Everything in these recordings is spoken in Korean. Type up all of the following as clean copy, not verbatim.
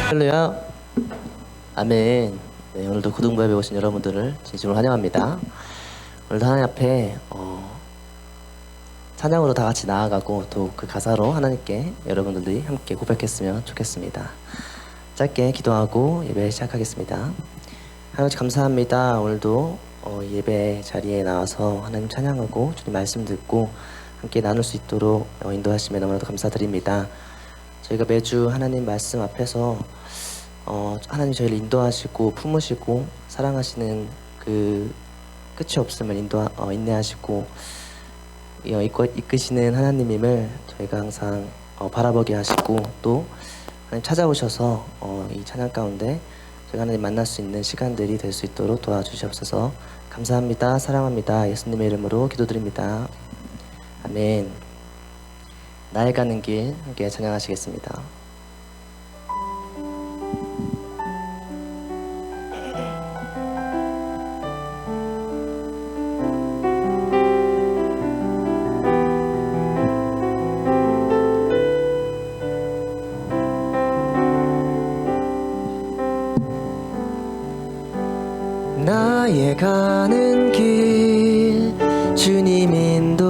할렐루야. 아멘. 네, 오늘도 고등부에 오신 여러분들을 진심으로 환영합니다. 오늘도 하나님 앞에 찬양으로 다 같이 나아가고 또 그 가사로 하나님께 여러분들이 함께 고백했으면 좋겠습니다. 짧게 기도하고 예배 시작하겠습니다. 하나님 감사합니다. 오늘도 예배 자리에 나와서 하나님 찬양하고 주님 말씀 듣고 함께 나눌 수 있도록 인도하심에 너무나도 감사드립니다. 저희가 매주 하나님 말씀 앞에서 하나님 저희를 인도하시고 품으시고 사랑하시는 그 끝이 없음을 인내하시고 이끄시는 하나님임을 저희가 항상 바라보게 하시고 또 하나님 찾아오셔서 이 찬양 가운데 저희가 하나님 만날 수 있는 시간들이 될 수 있도록 도와주시옵소서. 감사합니다. 사랑합니다. 예수님의 이름으로 기도드립니다. 아멘. 나의 가는 길 함께 찬양하시겠습니다. 나의 가는 길 주님 인도하시네.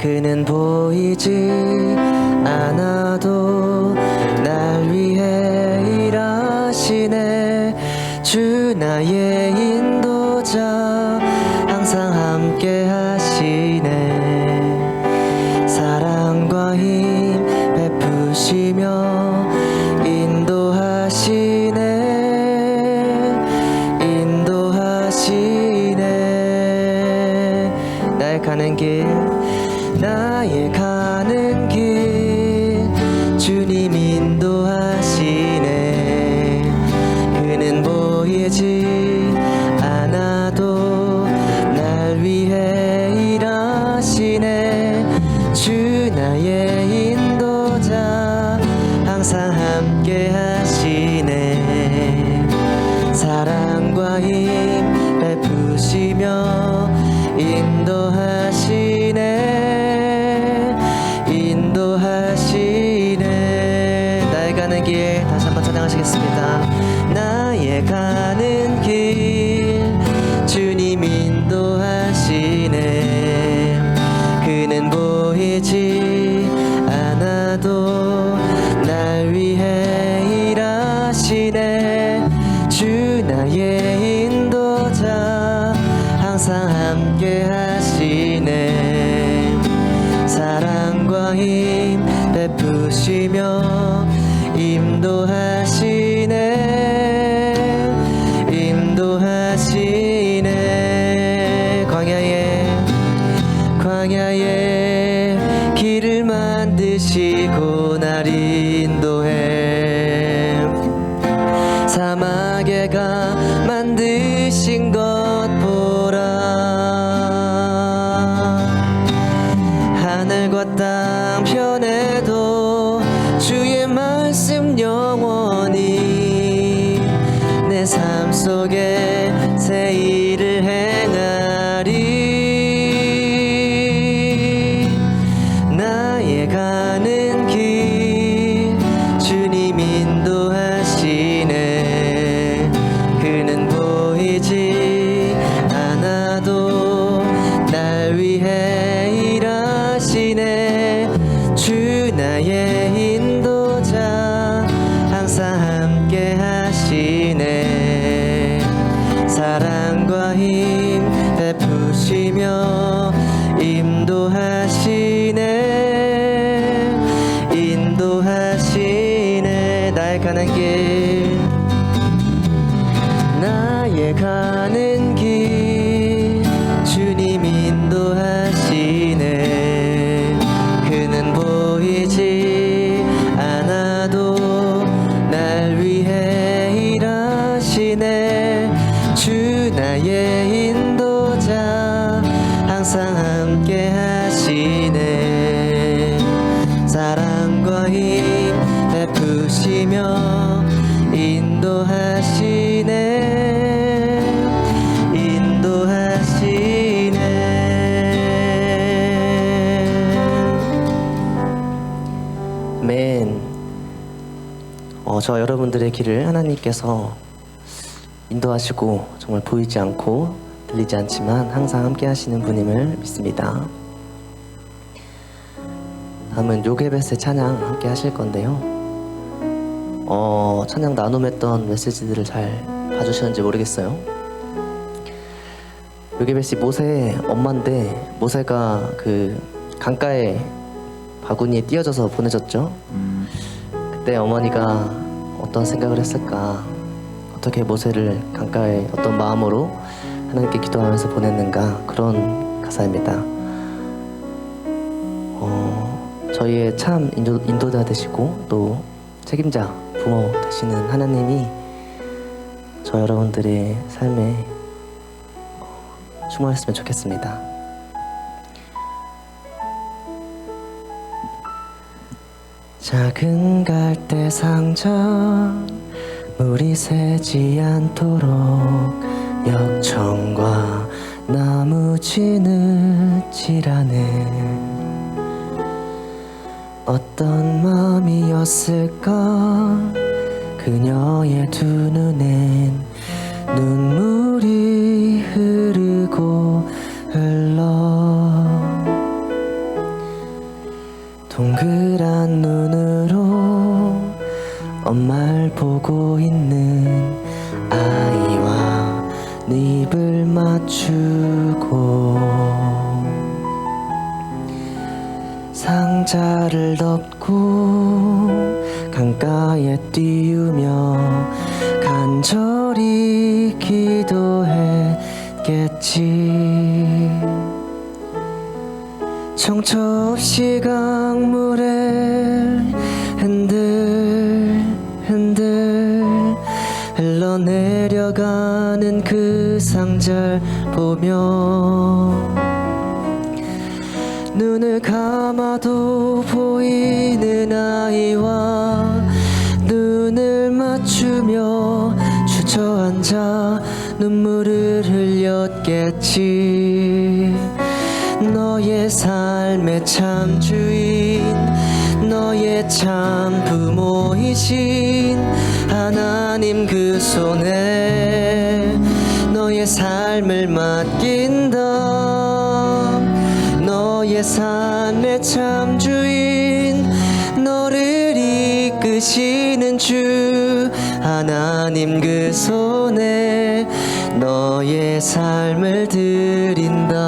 그는 보이지 않아도 날 위해 일하시네. 주 나의 인도자 항상 함께 하시네. 사랑과 힘 베푸시며 인도하시네. 나의 가는 길 나의 가는 길 주님 인도하시네. 그는 보이지 않아도 날 위해 일하시네. 주 나의 인도자 항상 함께 하시네. 사랑과 힘 베푸시며 인도하시네. 나의 가는 길 다시 한번 찬양하시겠습니다. 나의 가는 길 주님 인도하시네. 그는 보이지 않아도 날 위해 일하시네. 주 나의 인도자 항상 함께 하시네. 사랑과 힘 베푸시며 인도하시네. 광야에 길을 만드시고 날 인도해. 사막에 가 만드신 것 보라. 하늘과 땅 편에도 주의 말씀 영원히 내 삶 속에 새 일을 행하리. 나의 가는 길 주님 인도하시네. 그는 보이지 않아도 날 위해 일하시네. 주 나의 인도자 항상 함께 하시네. 사랑과 힘 베푸시며 인도하시네. 나의 가는 길 나의 가는 길 주님 인도하시네. 그는 보이지 않아도 날 위해 일하시네. 주 나의 인도자 항상 함께 하시네. 사랑과 힘 베푸시며 인도하시네. 아멘. 저 여러분들의 길을 하나님께서 인도하시고 정말 보이지 않고 들리지 않지만 항상 함께 하시는 분임을 믿습니다. 다음은 요게벳의 찬양 함께 하실 건데요. 찬양 나눔했던 메시지들을 잘 봐주셨는지 모르겠어요. 요게벳이 모세의 엄마인데 모세가 그 강가에 바구니에 띄어져서 보내졌죠. 그때 어머니가 어떤 생각을 했을까, 어떻게 모세를 강가에 어떤 마음으로 하나님께 기도하면서 보냈는가, 그런 가사입니다. 저희의 참 인도자 되시고 또 책임자, 부모 되시는 하나님이 저 여러분들의 삶에 충만했으면 좋겠습니다. 작은 갈대 상자 물이 새지 않도록 역청과 나무 지느질하네. 어떤 마음이었을까 그녀의 두 눈엔 눈물이 흐르고 흘러. 동그란 눈으로 엄마를 보고 있는 아이와 입을 맞추고 상자를 덮고 강가에 띄우며 간절히 기도했겠지. 정처 없이 강물에 흔들흔들 흘러내려가는 그 상자를 보며 눈을 감아도 보이는 아이와 눈을 맞추며 주저앉아 눈물을 흘렸겠지. 너의 삶의 참 주인, 너의 참 부모이신 하나님 그 손에 너의 삶을 맡긴다. 너의 삶의 참 주인, 너를 이끄시는 주 하나님 그 손에 너의 삶을 드린다.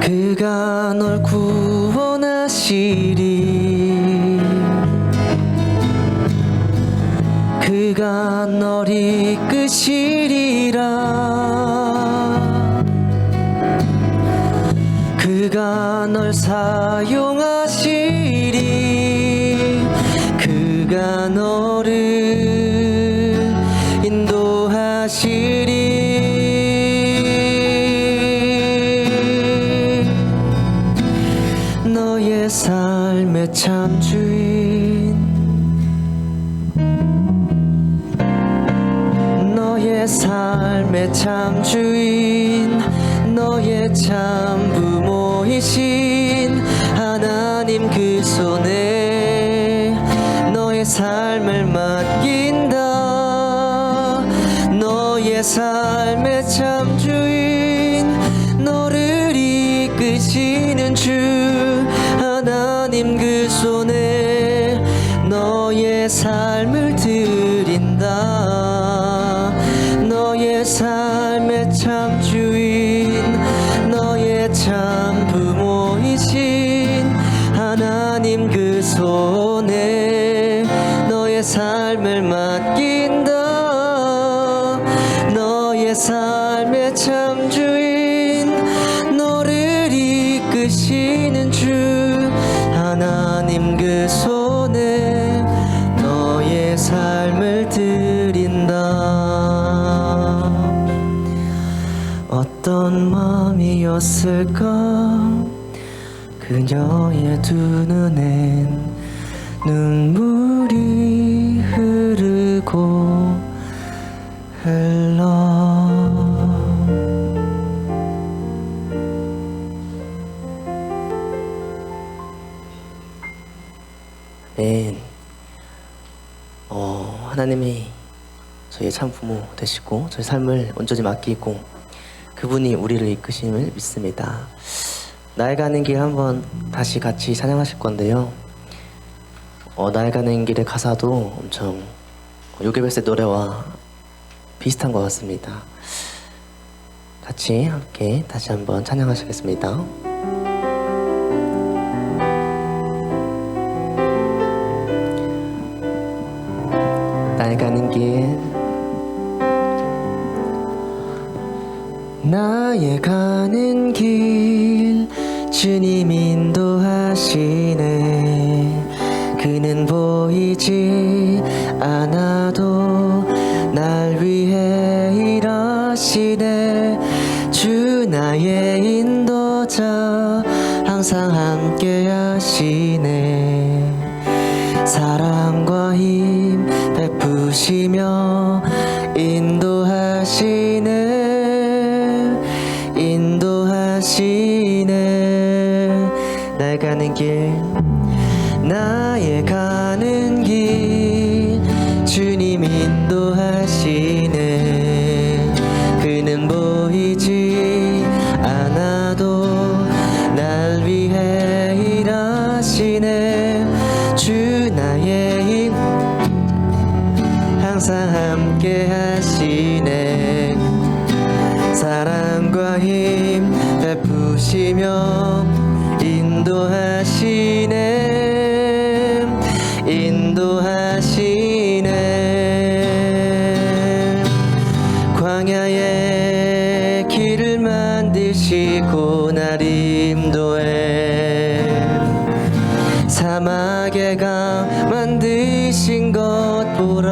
그가 널 구원하시리. 그가 널 이끄시리라. 그가 널 사용하시리. 그가 너를 인도하시리. 너의 삶의 참 주인, 너의 삶의 참 주인, 너의 참 부모이신 하나님 그 손에 너의 삶을 맡긴다. 너의 삶의 참 주인, 너를 이끄시는 주 하나님 그 손에 너의 삶을 드린다. 너의 삶의 참 주인, 너의 참 부모이신 하나님 그 손에 너의 삶을 맡긴다. 너의 삶의 참 주인, 너를 이끄시는 주 하나님 그 손에 너의 삶을 드린다. 어떤 마음이었을까 그녀의 두 눈엔 눈물이 흐르고 흘러 하나님이 저희의 참 부모 되시고 저희 삶을 온전히 맡기고 그분이 우리를 이끄심을 믿습니다. 나의 가는 길 한번 다시 같이 찬양하실 건데요. 나의 가는 길의 가사도 엄청 요괴별세 노래와 비슷한 것 같습니다. 같이 함께 다시 한번 찬양하시겠습니다. 나의 가는 길 나의 가는 길 주님 인도하시네 그는 보이지 않아도 날 위해 일하시네 주 나의 인도자 항상 함께 하시네 사랑과 힘 베푸시며 인도하시네 나의 가는 길 나의 가는 길 주님 인도하시네 그는 보이지 않아도 날 위해 일하시네 주 나의 힘 항상 함께 하시네 사랑과 힘 베푸시며 인도하시네 광야의 길을 만드시고 날 인도해 사막의 강 만드신 것 보라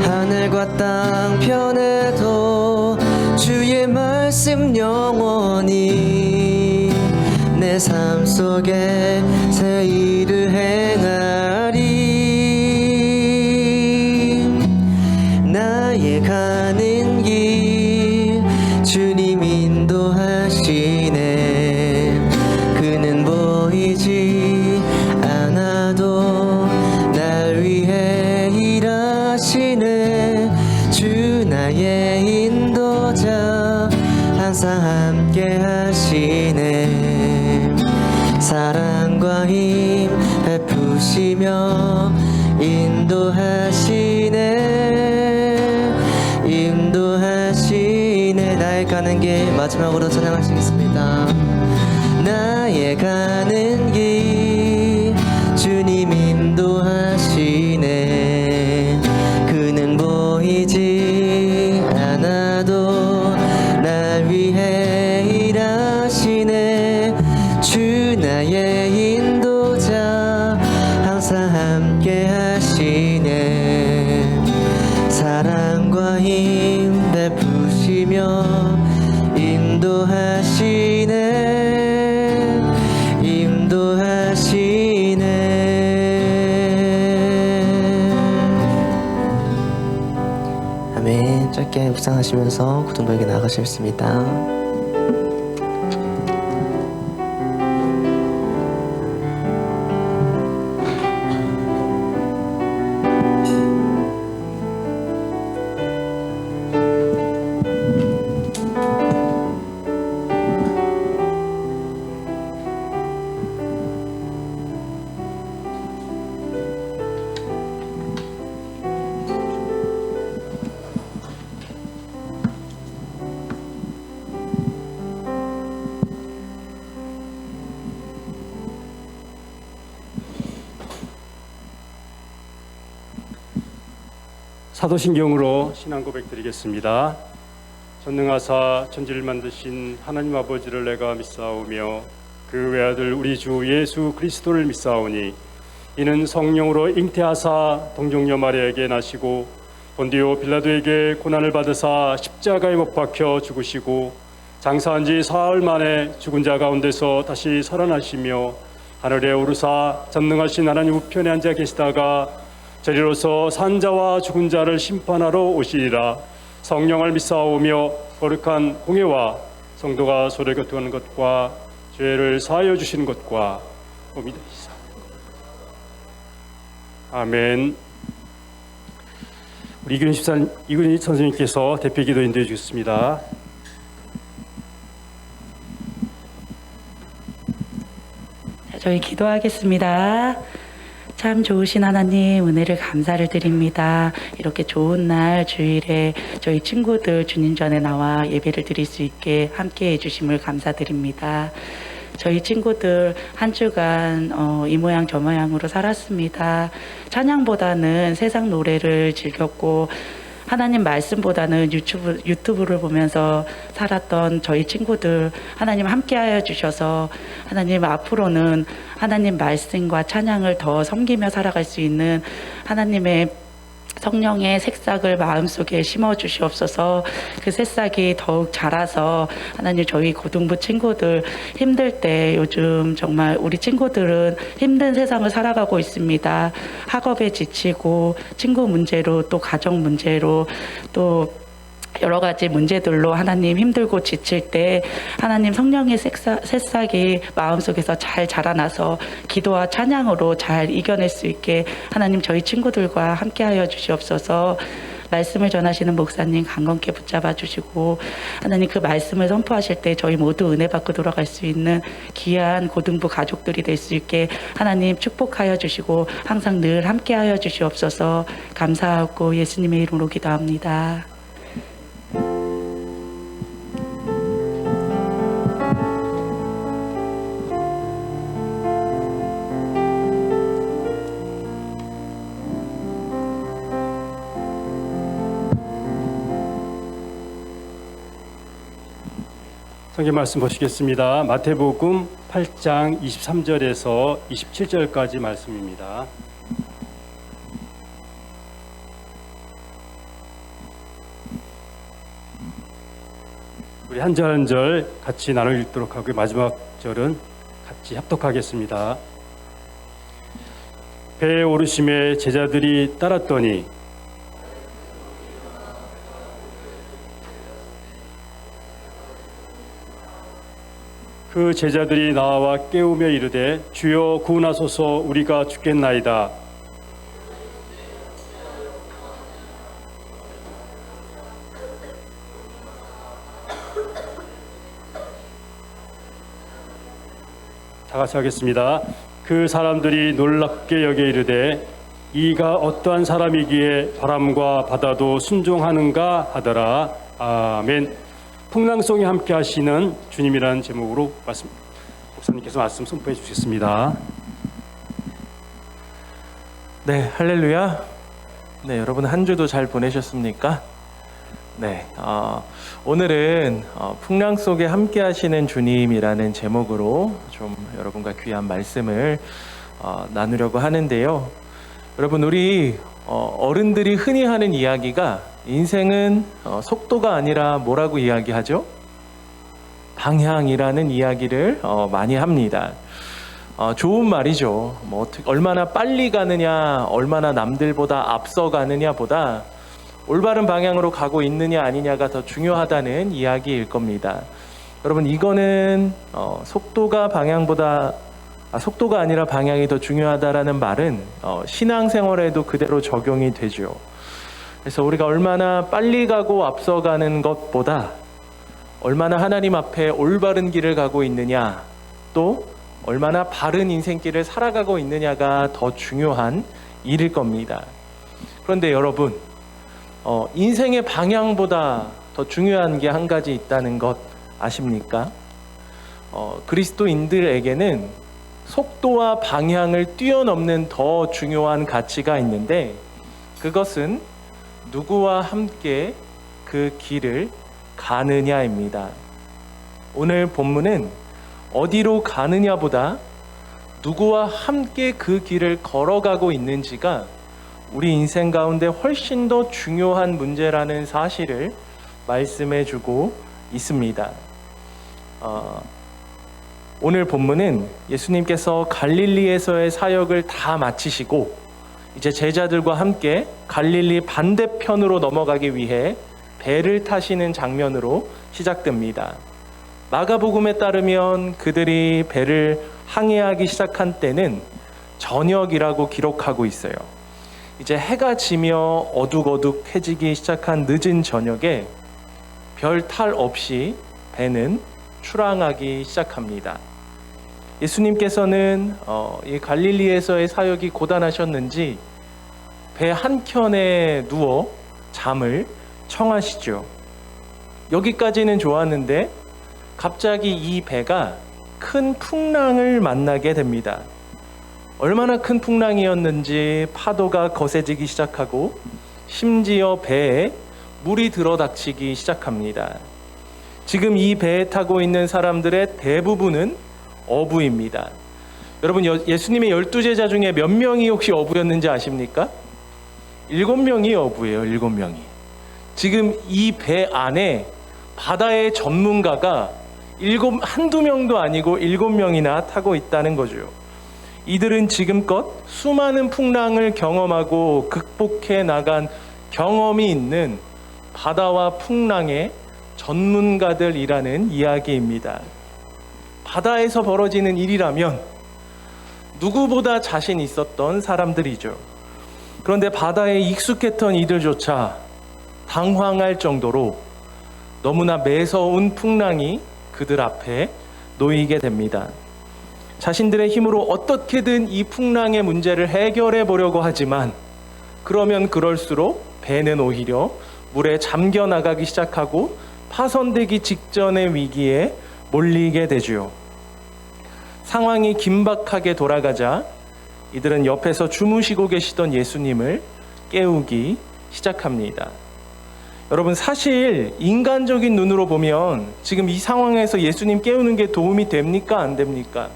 하늘과 땅 편에도 주의 말씀 영원히 내 삶 속에 새 일을 행하리 나의 가는 길 주님 인도하시네 그는 보이지 않아도 날 위해 일하시네 주 나의 인도자 항상 함께 하시네 사랑과 힘 베푸시며 인도하시네 나의 가는 길 마지막으로 찬양하시겠습니다. 나의 가는 길 주님 인도하시네 그는 보이지 않아도 날 위해 일하시네 주 나의 인도자 항상 함께 하시네 사랑과 힘 베푸시며 인도하시네 아멘. 짧게 묵상하시면서 구동백에 나가시겠습니다. 사도신경으로 신앙 고백 드리겠습니다. 전능하사 천지를 만드신 하나님 아버지를 내가 믿사오며 그 외아들 우리 주 예수 그리스도를 믿사오니 이는 성령으로 잉태하사 동정녀 마리아에게 나시고 본디오 빌라도에게 고난을 받으사 십자가에 못 박혀 죽으시고 장사한 지 사흘 만에 죽은 자 가운데서 다시 살아나시며 하늘에 오르사 전능하신 하나님 우편에 앉아 계시다가 저리로서 산자와 죽은 자를 심판하러 오시리라. 성령을 믿사오며 거룩한 공예와 성도가 서로 교통하는 것과 죄를 사하여 주시는 것과 믿으시사. 아멘. 우리 이근희 선생님께서 대표기도 인도해 주셨습니다. 저희 기도하겠습니다. 참 좋으신 하나님, 은혜를 감사를 드립니다. 이렇게 좋은 날 주일에 저희 친구들 주님 전에 나와 예배를 드릴 수 있게 함께 해주심을 감사드립니다. 저희 친구들 한 주간 이 모양 저 모양으로 살았습니다. 찬양보다는 세상 노래를 즐겼고 하나님 말씀보다는 유튜브를 보면서 살았던 저희 친구들 하나님 함께하여 주셔서 하나님 앞으로는 하나님 말씀과 찬양을 더 섬기며 살아갈 수 있는 하나님의 성령의 새싹을 마음속에 심어 주시옵소서. 그 새싹이 더욱 자라서 하나님 저희 고등부 친구들 힘들 때 요즘 정말 우리 친구들은 힘든 세상을 살아가고 있습니다. 학업에 지치고 친구 문제로 또 가정 문제로 또 여러 가지 문제들로 하나님 힘들고 지칠 때 하나님 성령의 새싹이 마음속에서 잘 자라나서 기도와 찬양으로 잘 이겨낼 수 있게 하나님 저희 친구들과 함께하여 주시옵소서. 말씀을 전하시는 목사님 강건케 붙잡아 주시고 하나님 그 말씀을 선포하실 때 저희 모두 은혜 받고 돌아갈 수 있는 귀한 고등부 가족들이 될 수 있게 하나님 축복하여 주시고 항상 늘 함께하여 주시옵소서. 감사하고 예수님의 이름으로 기도합니다. 성경 말씀 보시겠습니다. 마태복음 8장 23절에서 27절까지 말씀입니다. 우리 한 절 한 절 같이 나눠 읽도록 하고 마지막 절은 같이 합독하겠습니다. 배에 오르심에 제자들이 따랐더니 그 제자들이 나와 깨우며 이르되 주여 구원하소서 우리가 죽겠나이다. 다 같이 하겠습니다. 그 사람들이 놀랍게 여겨 이르되 이가 어떠한 사람이기에 바람과 바다도 순종하는가 하더라. 아멘. 풍랑송에 함께 하시는 주님이라는 제목으로 목사님께서 말씀 선포해 주시겠습니다. 네, 할렐루야. 네, 여러분 한 주도 잘 보내셨습니까? 네, 오늘은 풍랑 속에 함께 하시는 주님이라는 제목으로 좀 여러분과 귀한 말씀을 나누려고 하는데요. 여러분, 우리 어른들이 흔히 하는 이야기가 인생은 속도가 아니라 뭐라고 이야기하죠? 방향이라는 이야기를 많이 합니다. 좋은 말이죠. 얼마나 빨리 가느냐, 얼마나 남들보다 앞서 가느냐보다 올바른 방향으로 가고 있느냐 아니냐가 더 중요하다는 이야기일 겁니다. 여러분, 이거는 속도가 아니라 방향이 더 중요하다라는 말은 신앙생활에도 그대로 적용이 되죠. 그래서 우리가 얼마나 빨리 가고 앞서가는 것보다 얼마나 하나님 앞에 올바른 길을 가고 있느냐, 또 얼마나 바른 인생길을 살아가고 있느냐가 더 중요한 일일 겁니다. 그런데 여러분, 인생의 방향보다 더 중요한 게 한 가지 있다는 것 아십니까? 그리스도인들에게는 속도와 방향을 뛰어넘는 더 중요한 가치가 있는데 그것은 누구와 함께 그 길을 가느냐입니다. 오늘 본문은 어디로 가느냐보다 누구와 함께 그 길을 걸어가고 있는지가 우리 인생 가운데 훨씬 더 중요한 문제라는 사실을 말씀해 주고 있습니다. 오늘 본문은 예수님께서 갈릴리에서의 사역을 다 마치시고 이제 제자들과 함께 갈릴리 반대편으로 넘어가기 위해 배를 타시는 장면으로 시작됩니다. 마가복음에 따르면 그들이 배를 항해하기 시작한 때는 저녁이라고 기록하고 있어요. 이제 해가 지며 어둑어둑해지기 시작한 늦은 저녁에 별 탈 없이 배는 출항하기 시작합니다. 예수님께서는 이 갈릴리에서의 사역이 고단하셨는지 배 한켠에 누워 잠을 청하시죠. 여기까지는 좋았는데 갑자기 이 배가 큰 풍랑을 만나게 됩니다. 얼마나 큰 풍랑이었는지 파도가 거세지기 시작하고 심지어 배에 물이 들어닥치기 시작합니다. 지금 이 배에 타고 있는 사람들의 대부분은 어부입니다. 여러분, 예수님의 12제자 중에 몇 명이 혹시 어부였는지 아십니까? 7명이 어부예요. 7명이. 지금 이 배 안에 바다의 전문가가 한두 명도 아니고 7명이나 타고 있다는 거죠. 이들은 지금껏 수많은 풍랑을 경험하고 극복해 나간 경험이 있는 바다와 풍랑의 전문가들이라는 이야기입니다. 바다에서 벌어지는 일이라면 누구보다 자신 있었던 사람들이죠. 그런데 바다에 익숙했던 이들조차 당황할 정도로 너무나 매서운 풍랑이 그들 앞에 놓이게 됩니다. 자신들의 힘으로 어떻게든 이 풍랑의 문제를 해결해 보려고 하지만 그러면 그럴수록 배는 오히려 물에 잠겨 나가기 시작하고 파손되기 직전의 위기에 몰리게 되죠. 상황이 긴박하게 돌아가자 이들은 옆에서 주무시고 계시던 예수님을 깨우기 시작합니다. 여러분, 사실 인간적인 눈으로 보면 지금 이 상황에서 예수님 깨우는 게 도움이 됩니까? 안 됩니까?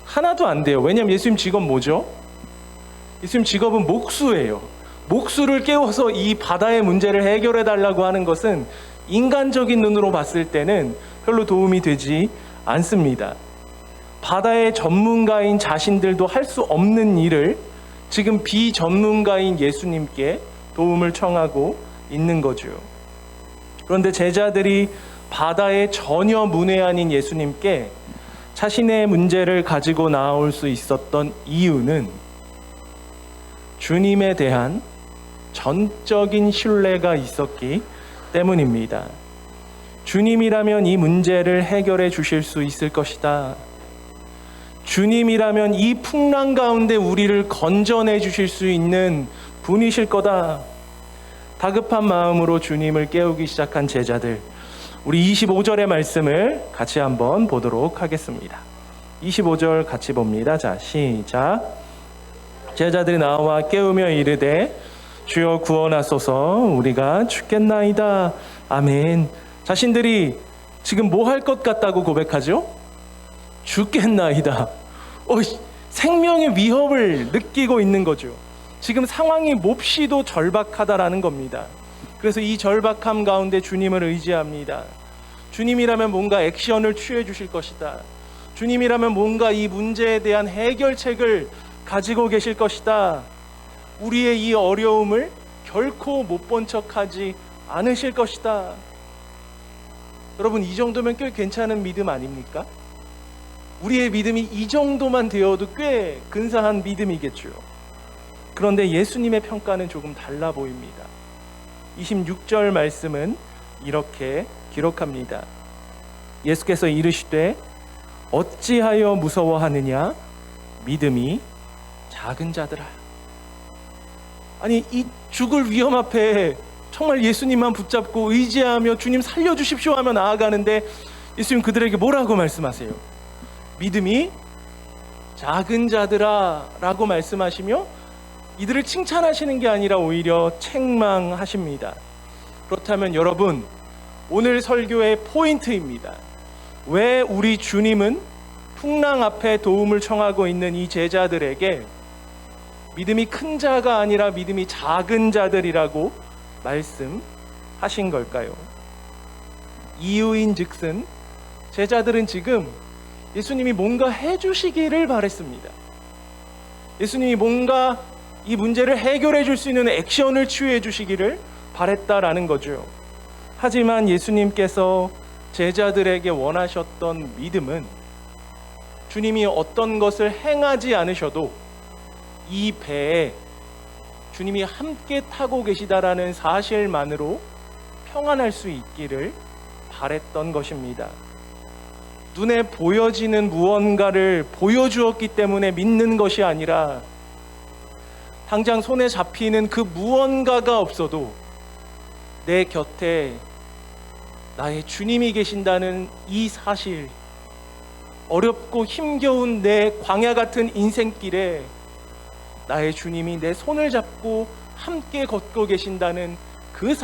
하나도 안 돼요. 왜냐하면 예수님 직업 뭐죠? 예수님 직업은 목수예요. 목수를 깨워서 이 바다의 문제를 해결해 달라고 하는 것은 인간적인 눈으로 봤을 때는 별로 도움이 되지 않습니다. 바다의 전문가인 자신들도 할 수 없는 일을 지금 비전문가인 예수님께 도움을 청하고 있는 거죠. 그런데 제자들이 바다에 전혀 문외한인 예수님께 자신의 문제를 가지고 나올 수 있었던 이유는 주님에 대한 전적인 신뢰가 있었기 때문입니다. 주님이라면 이 문제를 해결해 주실 수 있을 것이다. 주님이라면 이 풍랑 가운데 우리를 건져내 주실 수 있는 분이실 거다. 다급한 마음으로 주님을 깨우기 시작한 제자들, 우리 25절의 말씀을 같이 한번 보도록 하겠습니다. 25절 같이 봅니다. 자, 시작. 제자들이 나와 깨우며 이르되 주여 구원하소서, 우리가 죽겠나이다. 아멘. 자신들이 지금 뭐 할 것 같다고 고백하죠? 죽겠나이다. 생명의 위협을 느끼고 있는 거죠. 지금 상황이 몹시도 절박하다라는 겁니다. 그래서 이 절박함 가운데 주님을 의지합니다. 주님이라면 뭔가 액션을 취해 주실 것이다. 주님이라면 뭔가 이 문제에 대한 해결책을 가지고 계실 것이다. 우리의 이 어려움을 결코 못 본 척하지 않으실 것이다. 여러분, 이 정도면 꽤 괜찮은 믿음 아닙니까? 우리의 믿음이 이 정도만 되어도 꽤 근사한 믿음이겠죠. 그런데 예수님의 평가는 조금 달라 보입니다. 26절 말씀은 이렇게 기록합니다. 예수께서 이르시되 어찌하여 무서워하느냐, 믿음이 작은 자들아. 아니, 이 죽을 위험 앞에 정말 예수님만 붙잡고 의지하며 주님 살려주십시오 하며 나아가는데 예수님 그들에게 뭐라고 말씀하세요? 믿음이 작은 자들아 라고 말씀하시며 이들을 칭찬하시는 게 아니라 오히려 책망하십니다. 그렇다면 여러분, 오늘 설교의 포인트입니다. 왜 우리 주님은 풍랑 앞에 도움을 청하고 있는 이 제자들에게 믿음이 큰 자가 아니라 믿음이 작은 자들이라고 말씀하신 걸까요? 이유인 즉슨 제자들은 지금 예수님이 뭔가 해주시기를 바랬습니다. 예수님이 뭔가 이 문제를 해결해 줄 수 있는 액션을 취해 주시기를 바랬다라는 거죠. 하지만 예수님께서 제자들에게 원하셨던 믿음은 주님이 어떤 것을 행하지 않으셔도 이 배에 주님이 함께 타고 계시다라는 사실만으로 평안할 수 있기를 바랬던 것입니다. 눈에 보여지는 무언가를 보여주었기 때문에 믿는 것이 아니라 당장 손에 잡히는 그 무언가가 없어도 내 곁에 나의 주님이 계신다는 이 사실, 어렵고 힘겨운 내 광야 같은 인생길에 나의 주님이 내 손을 잡고 함께 걷고 계신다는 그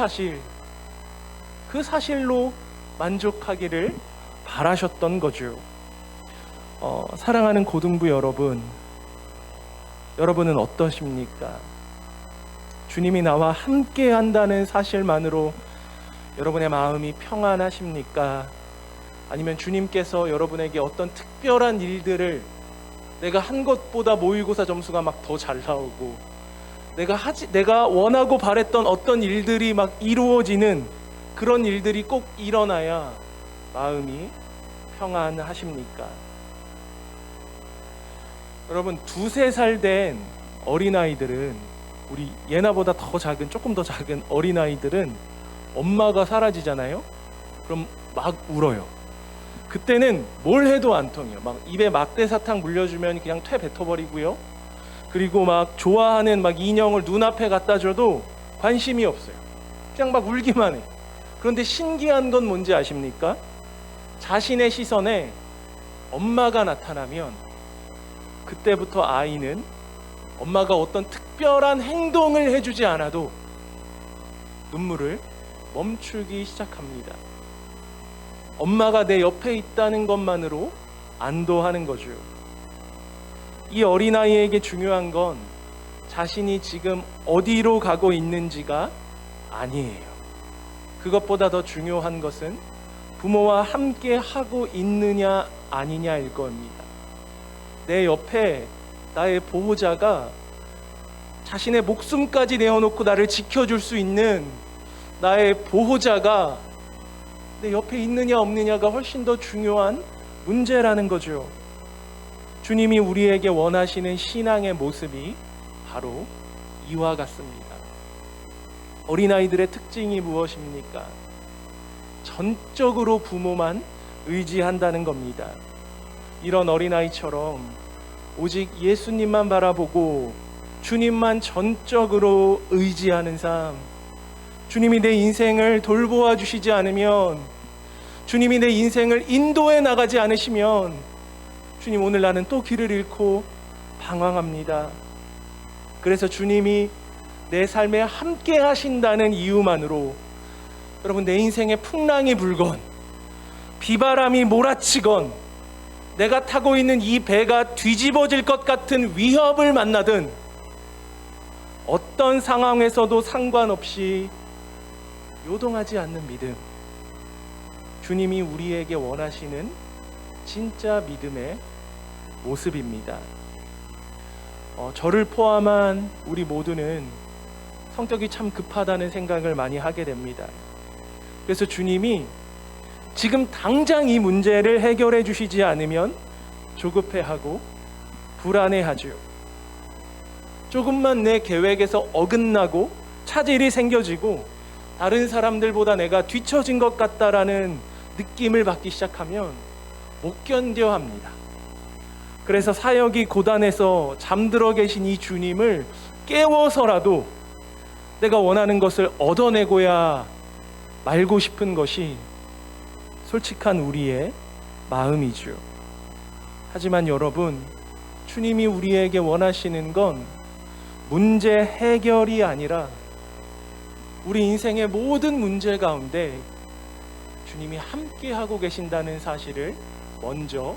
사실로 만족하기를 바라셨던 거죠. 사랑하는 고등부 여러분은 어떠십니까? 주님이 나와 함께 한다는 사실만으로 여러분의 마음이 평안하십니까? 아니면 주님께서 여러분에게 어떤 특별한 일들을 내가 한 것보다 모의고사 점수가 막 더 잘 나오고 내가 원하고 바랬던 어떤 일들이 막 이루어지는 그런 일들이 꼭 일어나야 마음이 평안하십니까? 여러분, 2-3살 된 어린아이들은, 우리 예나보다 조금 더 작은 어린아이들은 엄마가 사라지잖아요? 그럼 막 울어요. 그때는 뭘 해도 안 통해요. 막 입에 막대사탕 물려주면 그냥 퇴 뱉어버리고요. 그리고 막 좋아하는 막 인형을 눈앞에 갖다 줘도 관심이 없어요. 그냥 막 울기만 해. 그런데 신기한 건 뭔지 아십니까? 자신의 시선에 엄마가 나타나면 그때부터 아이는 엄마가 어떤 특별한 행동을 해주지 않아도 눈물을 멈추기 시작합니다. 엄마가 내 옆에 있다는 것만으로 안도하는 거죠. 이 어린아이에게 중요한 건 자신이 지금 어디로 가고 있는지가 아니에요. 그것보다 더 중요한 것은 부모와 함께 하고 있느냐 아니냐일 겁니다. 내 옆에 나의 보호자가 자신의 목숨까지 내어놓고 나를 지켜줄 수 있는 나의 보호자가 내 옆에 있느냐 없느냐가 훨씬 더 중요한 문제라는 거죠. 주님이 우리에게 원하시는 신앙의 모습이 바로 이와 같습니다. 어린아이들의 특징이 무엇입니까? 전적으로 부모만 의지한다는 겁니다. 이런 어린아이처럼 오직 예수님만 바라보고 주님만 전적으로 의지하는 삶, 주님이 내 인생을 돌보아 주시지 않으면, 주님이 내 인생을 인도해 나가지 않으시면 주님, 오늘 나는 또 길을 잃고 방황합니다. 그래서 주님이 내 삶에 함께 하신다는 이유만으로 여러분, 내 인생에 풍랑이 불건 비바람이 몰아치건 내가 타고 있는 이 배가 뒤집어질 것 같은 위협을 만나든 어떤 상황에서도 상관없이 요동하지 않는 믿음, 주님이 우리에게 원하시는 진짜 믿음의 모습입니다. 저를 포함한 우리 모두는 성격이 참 급하다는 생각을 많이 하게 됩니다. 그래서 주님이 지금 당장 이 문제를 해결해 주시지 않으면 조급해하고 불안해하죠. 조금만 내 계획에서 어긋나고 차질이 생겨지고 다른 사람들보다 내가 뒤처진 것 같다라는 느낌을 받기 시작하면 못 견뎌 합니다. 그래서 사역이 고단해서 잠들어 계신 이 주님을 깨워서라도 내가 원하는 것을 얻어내고야 말고 싶은 것이 솔직한 우리의 마음이죠. 하지만 여러분, 주님이 우리에게 원하시는 건 문제 해결이 아니라 우리 인생의 모든 문제 가운데 주님이 함께 하고 계신다는 사실을 먼저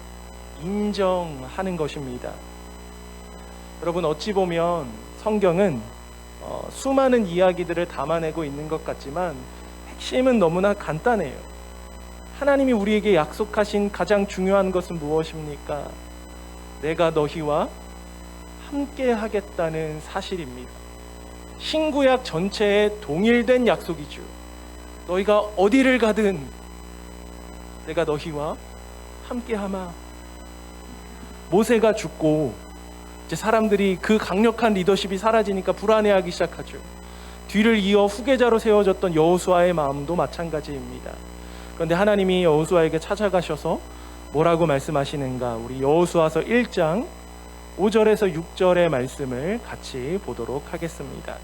인정하는 것입니다. 여러분, 어찌 보면 성경은 수많은 이야기들을 담아내고 있는 것 같지만 핵심은 너무나 간단해요. 하나님이 우리에게 약속하신 가장 중요한 것은 무엇입니까? 내가 너희와 함께 하겠다는 사실입니다. 신구약 전체에 동일된 약속이죠. 너희가 어디를 가든 내가 너희와 함께 하마. 모세가 죽고 이제 사람들이 그 강력한 리더십이 사라지니까 불안해하기 시작하죠. 뒤를 이어 후계자로 세워졌던 여호수아의 마음도 마찬가지입니다. 그런데 하나님이 여호수아에게 찾아가셔서 뭐라고 말씀하시는가? 우리 여호수아서 1장 5절에서 6절의 말씀을 같이 보도록 하겠습니다.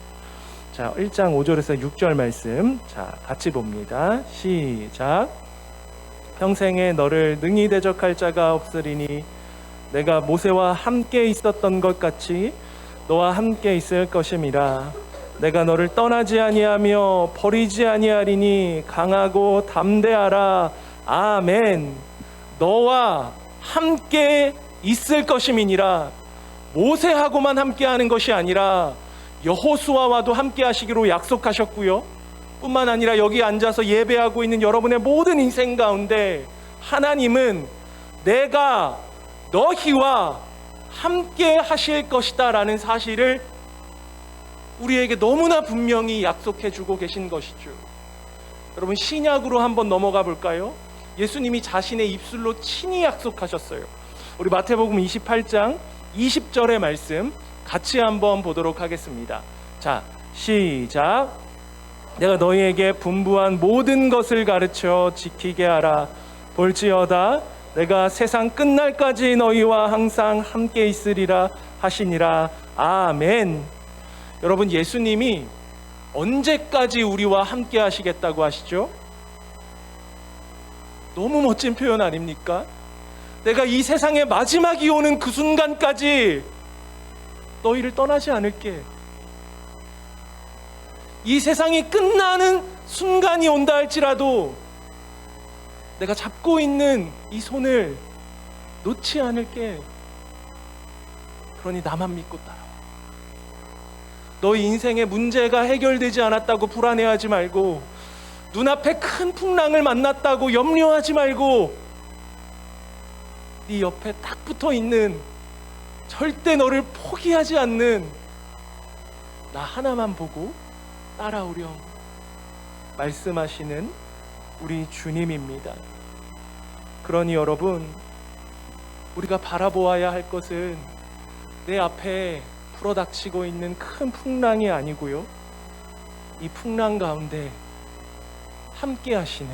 자, 1장 5절에서 6절 말씀, 자, 같이 봅니다. 시작. 평생에 너를 능히 대적할 자가 없으리니 내가 모세와 함께 있었던 것 같이 너와 함께 있을 것임이라. 내가 너를 떠나지 아니하며 버리지 아니하리니 강하고 담대하라. 아멘. 너와 함께 있을 것임이니라. 모세하고만 함께하는 것이 아니라 여호수아와도 함께하시기로 약속하셨고요. 뿐만 아니라 여기 앉아서 예배하고 있는 여러분의 모든 인생 가운데 하나님은 내가 너희와 함께 하실 것이다 라는 사실을 우리에게 너무나 분명히 약속해 주고 계신 것이죠. 여러분, 신약으로 한번 넘어가 볼까요? 예수님이 자신의 입술로 친히 약속하셨어요. 우리 마태복음 28장 20절의 말씀 같이 한번 보도록 하겠습니다. 자, 시작. 내가 너희에게 분부한 모든 것을 가르쳐 지키게 하라. 볼지어다 내가 세상 끝날까지 너희와 항상 함께 있으리라 하시니라. 아멘. 여러분, 예수님이 언제까지 우리와 함께 하시겠다고 하시죠? 너무 멋진 표현 아닙니까? 내가 이 세상의 마지막이 오는 그 순간까지 너희를 떠나지 않을게. 이 세상이 끝나는 순간이 온다 할지라도 내가 잡고 있는 이 손을 놓지 않을게. 그러니 나만 믿고 따라와. 너희 인생의 문제가 해결되지 않았다고 불안해하지 말고, 눈앞에 큰 풍랑을 만났다고 염려하지 말고, 네 옆에 딱 붙어 있는, 절대 너를 포기하지 않는 나 하나만 보고 따라오렴 말씀하시는 우리 주님입니다. 그러니 여러분, 우리가 바라보아야 할 것은 내 앞에 불어닥치고 있는 큰 풍랑이 아니고요, 이 풍랑 가운데 함께 하시는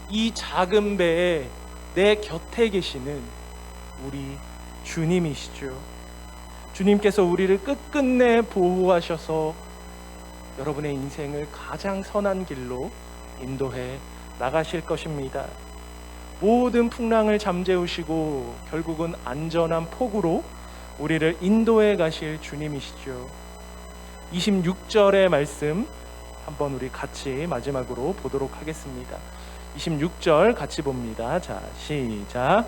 이 작은 배에 내 곁에 계시는 우리 주님이시죠. 주님께서 우리를 끝끝내 보호하셔서 여러분의 인생을 가장 선한 길로 인도해 나가실 것입니다. 모든 풍랑을 잠재우시고 결국은 안전한 폭우로 우리를 인도해 가실 주님이시죠. 26절의 말씀 한번 우리 같이 마지막으로 보도록 하겠습니다. 26절 같이 봅니다. 자, 시작.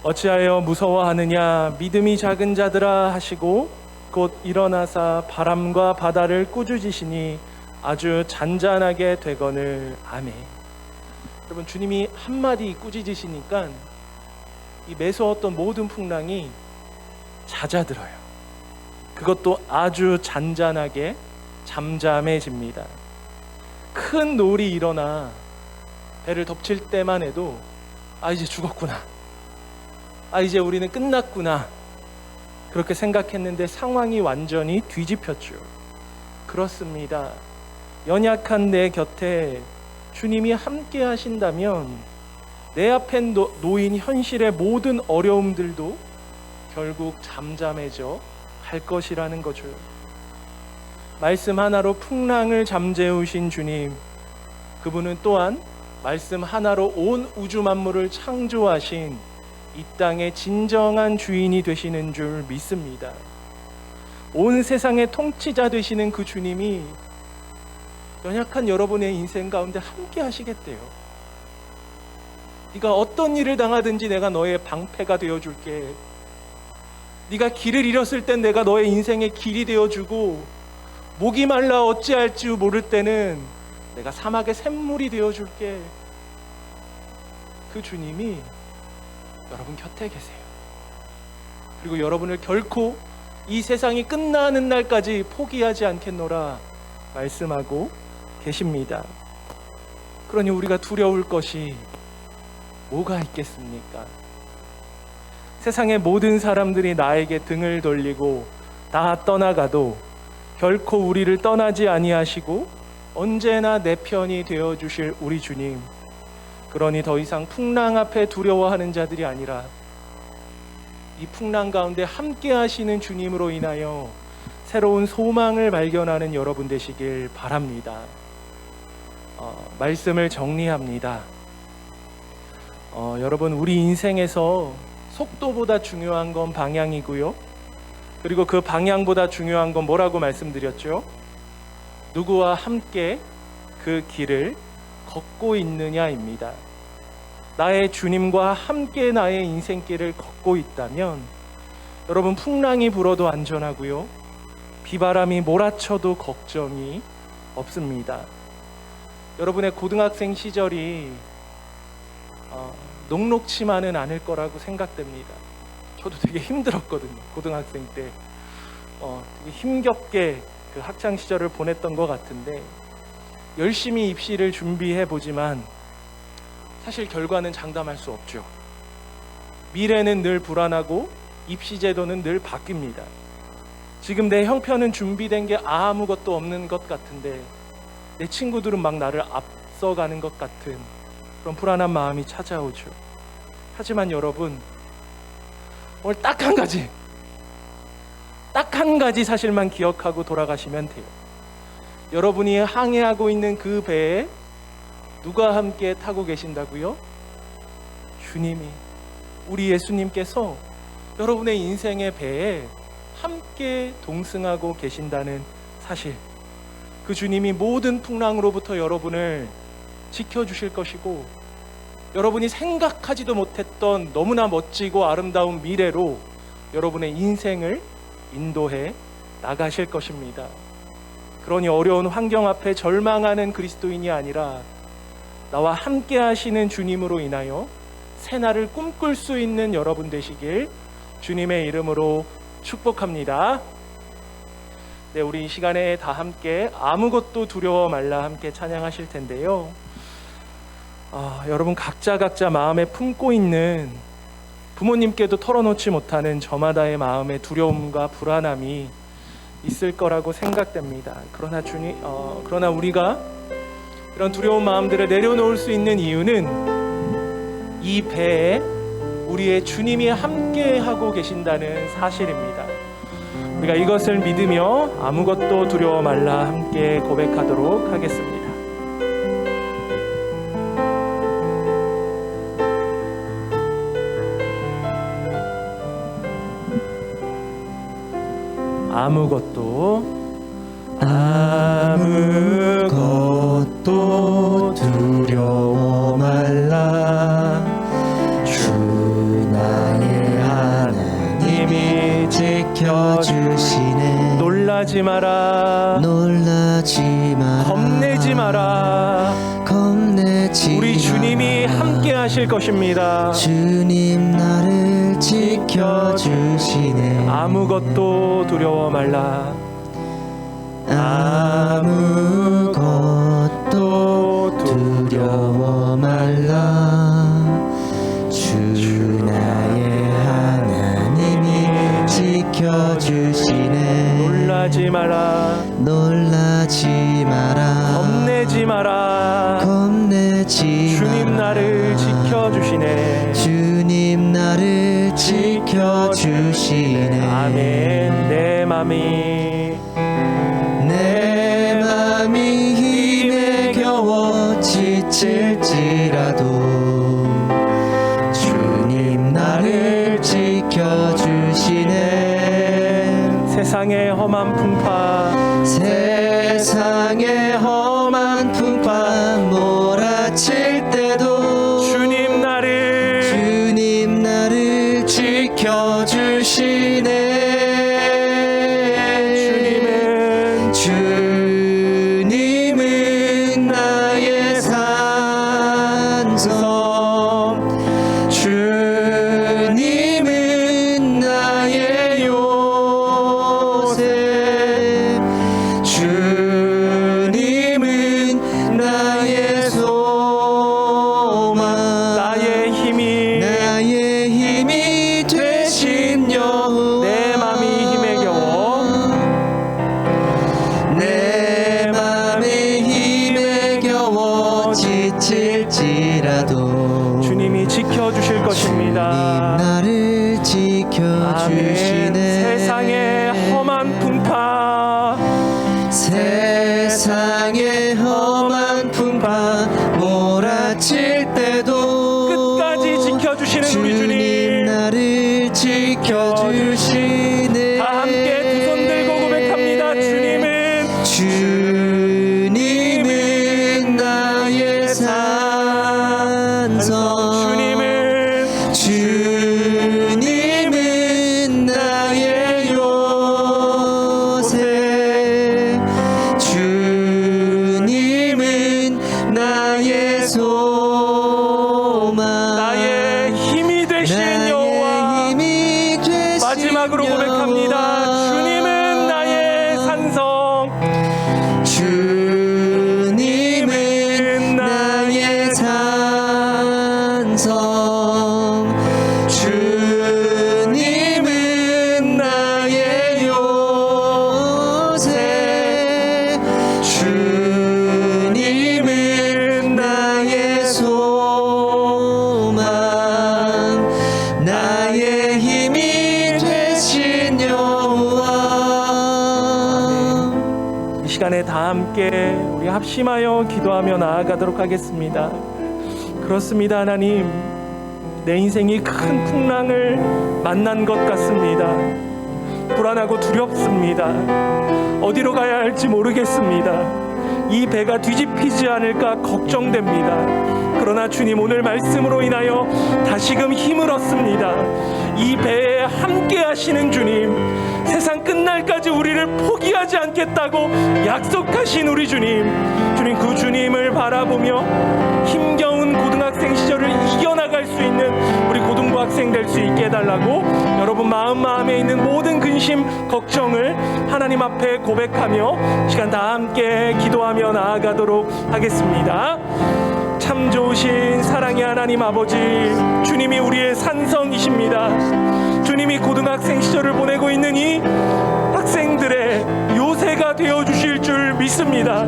어찌하여 무서워하느냐? 믿음이 작은 자들아 하시고 곧 일어나사 바람과 바다를 꾸짖으시니 아주 잔잔하게 되거늘. 아멘. 여러분, 주님이 한마디 꾸짖으시니까 이 매서웠던 모든 풍랑이 잦아들어요. 그것도 아주 잔잔하게 잠잠해집니다. 큰 노을이 일어나 배를 덮칠 때만 해도 이제 죽었구나, 이제 우리는 끝났구나, 그렇게 생각했는데 상황이 완전히 뒤집혔죠. 그렇습니다. 연약한 내 곁에 주님이 함께 하신다면 내 앞에 놓인 현실의 모든 어려움들도 결국 잠잠해져 갈 것이라는 거죠. 말씀 하나로 풍랑을 잠재우신 주님, 그분은 또한 말씀 하나로 온 우주 만물을 창조하신 이 땅의 진정한 주인이 되시는 줄 믿습니다. 온 세상의 통치자 되시는 그 주님이 연약한 여러분의 인생 가운데 함께 하시겠대요. 네가 어떤 일을 당하든지 내가 너의 방패가 되어줄게. 네가 길을 잃었을 땐 내가 너의 인생의 길이 되어주고, 목이 말라 어찌할지 모를 때는 내가 사막의 샘물이 되어줄게. 그 주님이 여러분 곁에 계세요. 그리고 여러분을 결코 이 세상이 끝나는 날까지 포기하지 않겠노라 말씀하고 계십니다. 그러니 우리가 두려울 것이 뭐가 있겠습니까? 세상의 모든 사람들이 나에게 등을 돌리고 다 떠나가도 결코 우리를 떠나지 아니하시고 언제나 내 편이 되어 주실 우리 주님. 그러니 더 이상 풍랑 앞에 두려워하는 자들이 아니라 이 풍랑 가운데 함께 하시는 주님으로 인하여 새로운 소망을 발견하는 여러분 되시길 바랍니다. 말씀을 정리합니다. 여러분, 우리 인생에서 속도보다 중요한 건 방향이고요. 그리고 그 방향보다 중요한 건 뭐라고 말씀드렸죠? 누구와 함께 그 길을 걷고 있느냐입니다. 나의 주님과 함께 나의 인생길을 걷고 있다면 여러분, 풍랑이 불어도 안전하고요, 비바람이 몰아쳐도 걱정이 없습니다. 여러분의 고등학생 시절이 녹록치만은 않을 거라고 생각됩니다. 저도 되게 힘들었거든요. 고등학생 때 되게 힘겹게 그 학창 시절을 보냈던 것 같은데, 열심히 입시를 준비해 보지만 사실 결과는 장담할 수 없죠. 미래는 늘 불안하고 입시 제도는 늘 바뀝니다. 지금 내 형편은 준비된 게 아무것도 없는 것 같은데 내 친구들은 막 나를 앞서가는 것 같은 그런 불안한 마음이 찾아오죠. 하지만 여러분, 오늘 딱 한 가지 사실만 기억하고 돌아가시면 돼요. 여러분이 항해하고 있는 그 배에 누가 함께 타고 계신다고요? 주님이, 우리 예수님께서 여러분의 인생의 배에 함께 동승하고 계신다는 사실, 그 주님이 모든 풍랑으로부터 여러분을 지켜주실 것이고, 여러분이 생각하지도 못했던 너무나 멋지고 아름다운 미래로 여러분의 인생을 인도해 나가실 것입니다. 그러니 어려운 환경 앞에 절망하는 그리스도인이 아니라 나와 함께 하시는 주님으로 인하여 새날을 꿈꿀 수 있는 여러분 되시길 주님의 이름으로 축복합니다. 네, 우리 이 시간에 다 함께 아무것도 두려워 말라 함께 찬양하실 텐데요. 여러분 각자 마음에 품고 있는, 부모님께도 털어놓지 못하는 저마다의 마음의 두려움과 불안함이 있을 거라고 생각됩니다. 그러나 우리가 이런 두려운 마음들을 내려놓을 수 있는 이유는 이 배에 우리의 주님이 함께 하고 계신다는 사실입니다. 우리가 이것을 믿으며 아무것도 두려워 말라 함께 고백하도록 하겠습니다. 아무것도 두려워 말라. 주 나의 하나님이 지켜주시네. 놀라지 마라. 겁내지 마라. 우리 주님이 함께 하실 것입니다. 주님 나를 지켜주시네. 아무것도 두려워 말라. 아무것도 두려워 말라. 주 나의 하나님이 지켜주시네. 놀라지 마라. 겁내지 마라. 주님 나를 지켜주시네. 주님 나를 지켜주시네. 아멘. 내 맘이 힘에 겨워 지칠지라도 주님 나를 지켜주시네. 세상의 험한 풍파 몰아칠 때도 주님 나를 지켜주시네. 주님은 산성 주님은 나의 요새 주님은 나의 소망 나의 힘이 되신 여호와 내 맘이 힘에 겨워 내 맘의 힘에 겨워 지칠지라도 주님이 지켜주실 것입니다. 나를 아멘. 지켜주시네. 세상의 험한 풍파 세상의 험한 풍파 몰아칠 때도 끝까지 지켜주시는 우리 주님 나를 지켜주시네. 다 함께 두 손 들고 고백합니다. 주님은 나의 산성 주님은 나의 요새 주님은 나의 소망 나의 힘이 되신 여호와 힘이 되신 마지막으로 고백합니다. 주님은 나의 산성 주님은 나의 산성 주님은 나의 요새 주님은 나의 소망 나의 힘이 되신 여호와. 이 시간에 다 함께 우리 합심하여 기도하며 나아가도록 하겠습니다. 그렇습니다. 하나님, 내 인생이 큰 풍랑을 만난 것 같습니다. 불안하고 두렵습니다. 어디로 가야 할지 모르겠습니다. 이 배가 뒤집히지 않을까 걱정됩니다. 그러나 주님, 오늘 말씀으로 인하여 다시금 힘을 얻습니다. 이 배에 함께 하시는 주님, 세상 끝날까지 우리를 포기하지 않겠다고 약속하신 우리 주님, 그 주님을 바라보며 힘겨운 고등학생 시절을 이겨나갈 수 있는 우리 고등부 학생 될 수 있게 해달라고 여러분 마음에 있는 모든 근심, 걱정을 하나님 앞에 고백하며 시간 다 함께 기도하며 나아가도록 하겠습니다. 참 좋으신 사랑의 하나님 아버지, 주님이 우리의 산성이십니다. 주님이 고등학생 시절을 보내고 있는 이 학생들의 요새가 되어주실 줄 믿습니다.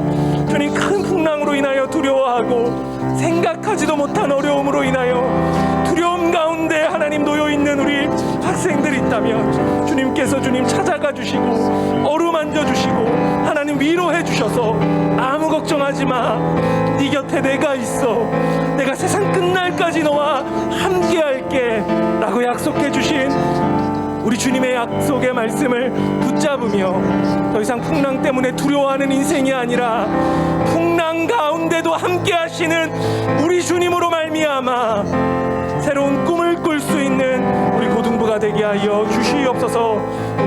주님, 큰 풍랑으로 인하여 두려워하고 생각하지도 못한 어려움으로 인하여 두려움 가운데 하나님 놓여있는 우리 학생들이 있다면 주님께서 주님 찾아가 주시고 어루만져 주시고 하나님 위로해 주셔서 아무 걱정하지 마, 네 곁에 내가 있어, 내가 세상 끝날까지 너와 함께 할게 라고 약속해 주신 우리 주님의 약속의 말씀을 붙잡으며 더 이상 풍랑 때문에 두려워하는 인생이 아니라 풍랑 가운데도 함께 하시는 우리 주님으로 말미암아 새로운 꿈을 꿀 수 있는 우리 고등부가 되게 하여 주시옵소서.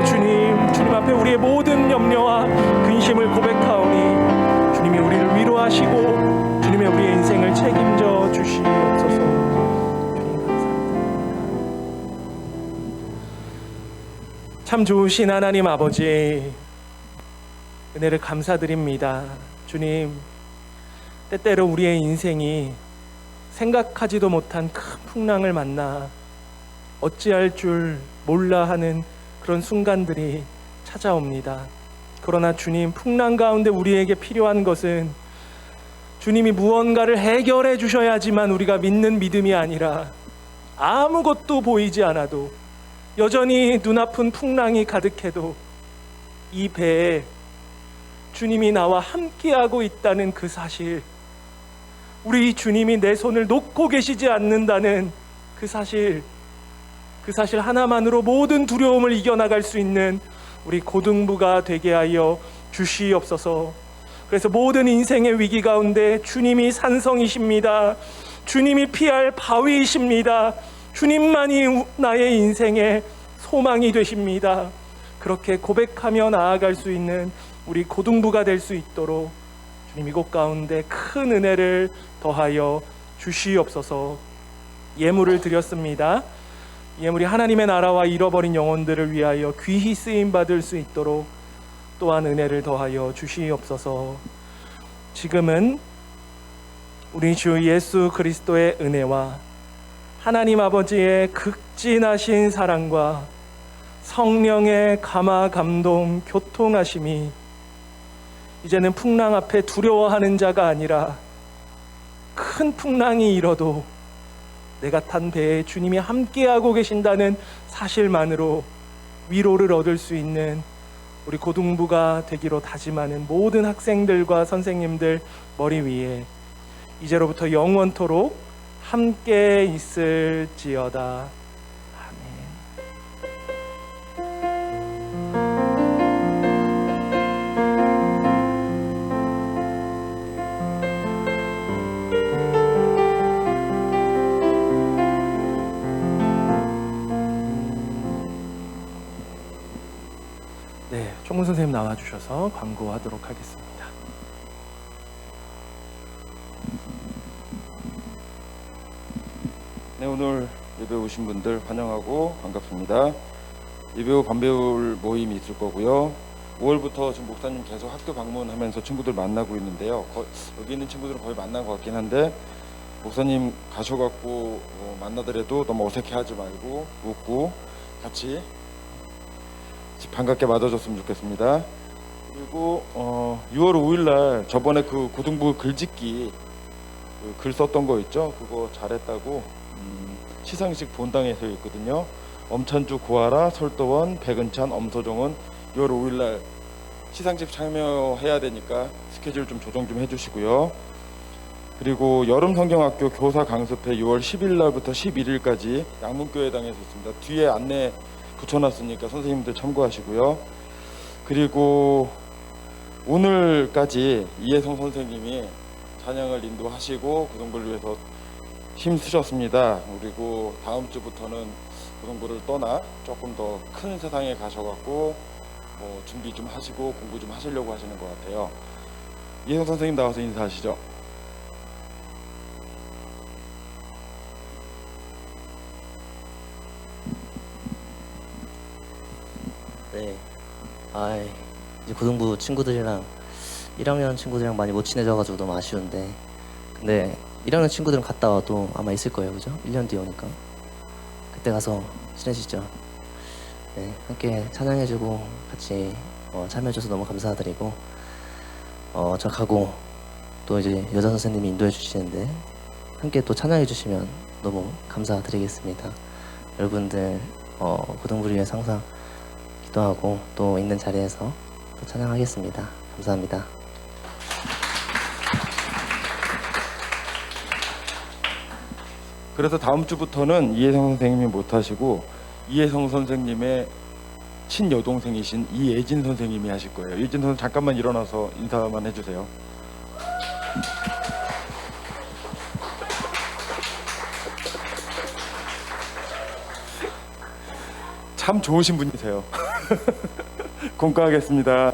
주님 앞에 우리의 모든 염려와 근심을 고백하오니 주님이 우리를 위로하시고 주님의 우리의 인생을 책임져 주시옵소서. 주님 감사합니다. 참 좋으신 하나님 아버지, 은혜를 감사드립니다. 주님, 때때로 우리의 인생이 생각하지도 못한 큰 풍랑을 만나 어찌할 줄 몰라 하는 그런 순간들이 찾아옵니다. 그러나 주님, 풍랑 가운데 우리에게 필요한 것은 주님이 무언가를 해결해 주셔야지만 우리가 믿는 믿음이 아니라 아무것도 보이지 않아도 여전히 눈아픈 풍랑이 가득해도 이 배에 주님이 나와 함께하고 있다는 그 사실, 우리 주님이 내 손을 놓고 계시지 않는다는 그 사실 하나만으로 모든 두려움을 이겨나갈 수 있는 우리 고등부가 되게 하여 주시옵소서. 그래서 모든 인생의 위기 가운데 주님이 산성이십니다. 주님이 피할 바위이십니다. 주님만이 나의 인생의 소망이 되십니다. 그렇게 고백하며 나아갈 수 있는 우리 고등부가 될 수 있도록 주님 이곳 가운데 큰 은혜를 더하여 주시옵소서. 예물을 드렸습니다. 예물이 하나님의 나라와 잃어버린 영혼들을 위하여 귀히 쓰임 받을 수 있도록 또한 은혜를 더하여 주시옵소서. 지금은 우리 주 예수 그리스도의 은혜와 하나님 아버지의 극진하신 사랑과 성령의 감화 감동 교통하심이 이제는 풍랑 앞에 두려워하는 자가 아니라 큰 풍랑이 일어도 내가 탄 배에 주님이 함께하고 계신다는 사실만으로 위로를 얻을 수 있는 우리 고등부가 되기로 다짐하는 모든 학생들과 선생님들 머리 위에 이제로부터 영원토록 함께 있을지어다. 네, 총무 선생님 나와주셔서 광고하도록 하겠습니다. 네, 오늘 예배 오신 분들 환영하고 반갑습니다. 예배 후 밤배울 모임이 있을 거고요. 5월부터 지금 목사님 계속 학교 방문하면서 친구들 만나고 있는데요. 여기 있는 친구들은 거의 만난 것 같긴 한데 목사님 가셔갖고 만나더라도 너무 어색해하지 말고 웃고 같이 반갑게 맞아줬으면 좋겠습니다. 그리고 6월 5일날 저번에 그 고등부 글짓기 글 썼던 거 있죠? 그거 잘했다고 시상식 본당에서 있거든요. 엄찬주, 고아라, 설도원, 백은찬, 엄서정은 6월 5일날 시상식 참여해야 되니까 스케줄 좀 조정 좀 해주시고요. 그리고 여름성경학교 교사 강습회 6월 10일날부터 11일까지 양문교회당에서 있습니다. 뒤에 안내 붙여놨으니까 선생님들 참고하시고요. 그리고 오늘까지 이혜성 선생님이 찬양을 인도하시고 고등부를 위해서 힘쓰셨습니다. 그리고 다음 주부터는 고등부를 떠나 조금 더 큰 세상에 가셔갖고 준비 좀 하시고 공부 좀 하시려고 하시는 것 같아요. 이혜성 선생님 나와서 인사하시죠. 네. 이제 고등부 친구들이랑 1학년 친구들이랑 많이 못 친해져가지고 너무 아쉬운데, 근데 1학년 친구들은 갔다 와도 아마 있을 거예요, 그죠? 1년 뒤에 오니까 그때 가서 친해지죠. 네, 함께 찬양해주고 같이 참여해줘서 너무 감사드리고, 저 가고 또 이제 여자 선생님이 인도해 주시는데 함께 또 찬양해 주시면 너무 감사드리겠습니다. 여러분들 고등부를 위해서 항상 기도하고 또 있는 자리에서 또 찬양하겠습니다. 감사합니다. 그래서 다음 주부터는 이혜성 선생님이 못하시고 이혜성 선생님의 친여동생이신 이예진 선생님이 하실 거예요. 이예진 선생님 잠깐만 일어나서 인사만 해주세요. 참 좋으신 분이세요. 공과하겠습니다.